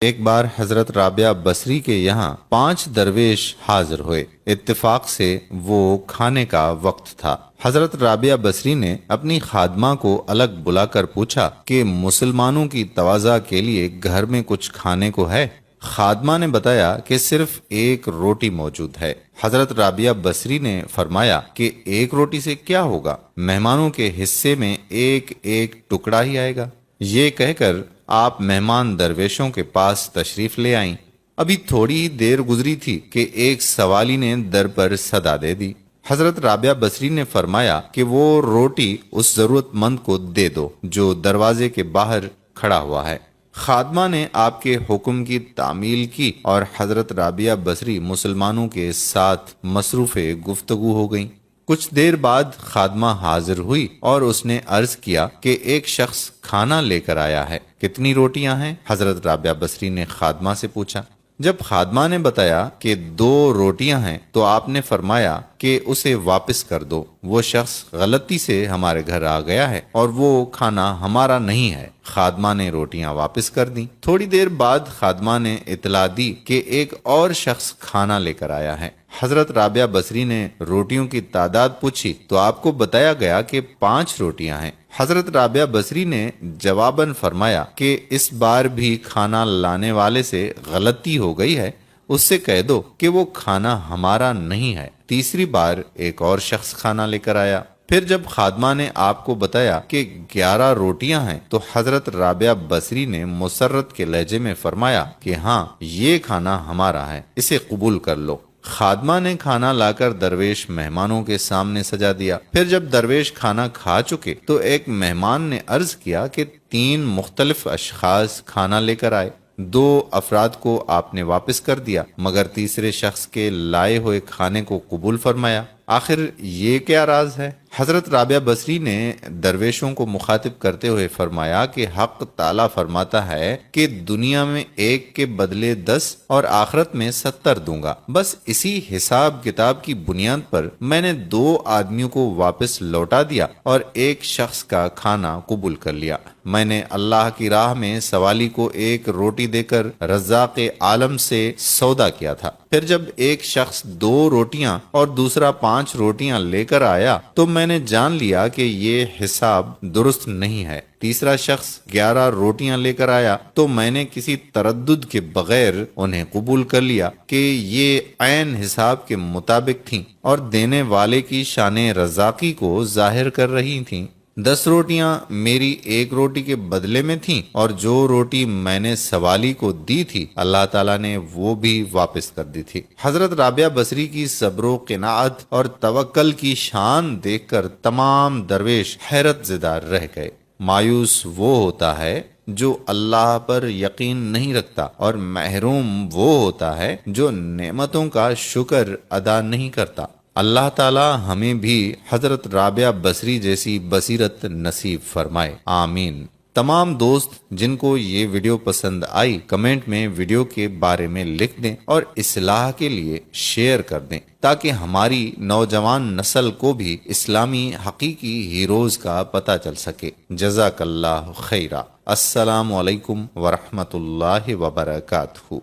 ایک بار حضرت رابعہ بصری کے یہاں 5 درویش حاضر ہوئے۔ اتفاق سے وہ کھانے کا وقت تھا۔ حضرت رابعہ بصری نے اپنی خادمہ کو الگ بلا کر پوچھا کہ مسلمانوں کی تواضع کے لیے گھر میں کچھ کھانے کو ہے؟ خادمہ نے بتایا کہ صرف ایک روٹی موجود ہے۔ حضرت رابعہ بصری نے فرمایا کہ ایک روٹی سے کیا ہوگا، مہمانوں کے حصے میں ایک ایک ٹکڑا ہی آئے گا۔ یہ کہہ کر آپ مہمان درویشوں کے پاس تشریف لے آئیں۔ ابھی تھوڑی دیر گزری تھی کہ ایک سوالی نے در پر صدا دے دی۔ حضرت رابعہ بصری نے فرمایا کہ وہ روٹی اس ضرورت مند کو دے دو جو دروازے کے باہر کھڑا ہوا ہے۔ خادمہ نے آپ کے حکم کی تعمیل کی اور حضرت رابعہ بصری مسلمانوں کے ساتھ مصروف گفتگو ہو گئیں۔ کچھ دیر بعد خادمہ حاضر ہوئی اور اس نے عرض کیا کہ ایک شخص کھانا لے کر آیا ہے، کتنی روٹیاں ہیں؟ حضرت رابعہ بصری نے خادمہ سے پوچھا۔ جب خادمہ نے بتایا کہ 2 روٹیاں ہیں تو آپ نے فرمایا کہ اسے واپس کر دو، وہ شخص غلطی سے ہمارے گھر آ گیا ہے اور وہ کھانا ہمارا نہیں ہے۔ خادمہ نے روٹیاں واپس کر دیں۔ تھوڑی دیر بعد خادمہ نے اطلاع دی کہ ایک اور شخص کھانا لے کر آیا ہے۔ حضرت رابعہ بصری نے روٹیوں کی تعداد پوچھی تو آپ کو بتایا گیا کہ 5 روٹیاں ہیں۔ حضرت رابعہ بصری نے جواباً فرمایا کہ اس بار بھی کھانا لانے والے سے غلطی ہو گئی ہے، اس سے کہہ دو کہ وہ کھانا ہمارا نہیں ہے۔ تیسری بار ایک اور شخص کھانا لے کر آیا۔ پھر جب خادمہ نے آپ کو بتایا کہ 11 روٹیاں ہیں تو حضرت رابعہ بصری نے مسرت کے لہجے میں فرمایا کہ ہاں، یہ کھانا ہمارا ہے، اسے قبول کر لو۔ خادمہ نے کھانا لا کر درویش مہمانوں کے سامنے سجا دیا۔ پھر جب درویش کھانا کھا چکے تو ایک مہمان نے عرض کیا کہ 3 مختلف اشخاص کھانا لے کر آئے۔ 2 افراد کو آپ نے واپس کر دیا مگر تیسرے شخص کے لائے ہوئے کھانے کو قبول فرمایا۔ آخر یہ کیا راز ہے؟ حضرت رابعہ بصری نے درویشوں کو مخاطب کرتے ہوئے فرمایا کہ حق تعالیٰ فرماتا ہے کہ دنیا میں 1 کے بدلے 10 اور آخرت میں 70 دوں گا۔ بس اسی حساب کتاب کی بنیاد پر میں نے 2 آدمیوں کو واپس لوٹا دیا اور ایک شخص کا کھانا قبول کر لیا۔ میں نے اللہ کی راہ میں سوالی کو 1 روٹی دے کر رزاق عالم سے سودا کیا تھا۔ پھر جب ایک شخص 2 روٹیاں اور دوسرا 5 روٹیاں لے کر آیا تو میں نے جان لیا کہ یہ حساب درست نہیں ہے۔ تیسرا شخص 11 روٹیاں لے کر آیا تو میں نے کسی تردد کے بغیر انہیں قبول کر لیا کہ یہ عین حساب کے مطابق تھیں اور دینے والے کی شان رزاقی کو ظاہر کر رہی تھیں۔ 10 روٹیاں میری 1 روٹی کے بدلے میں تھیں اور جو روٹی میں نے سوالی کو دی تھی اللہ تعالیٰ نے وہ بھی واپس کر دی تھی۔ حضرت رابعہ بصری کی صبر و قناعت اور توکل کی شان دیکھ کر تمام درویش حیرت زدہ رہ گئے۔ مایوس وہ ہوتا ہے جو اللہ پر یقین نہیں رکھتا اور محروم وہ ہوتا ہے جو نعمتوں کا شکر ادا نہیں کرتا۔ اللہ تعالی ہمیں بھی حضرت رابعہ بصری جیسی بصیرت نصیب فرمائے، آمین۔ تمام دوست جن کو یہ ویڈیو پسند آئی کمنٹ میں ویڈیو کے بارے میں لکھ دیں اور اصلاح کے لیے شیئر کر دیں تاکہ ہماری نوجوان نسل کو بھی اسلامی حقیقی ہیروز کا پتہ چل سکے۔ جزاک اللہ خیرہ۔ السلام علیکم ورحمۃ اللہ وبرکاتہ۔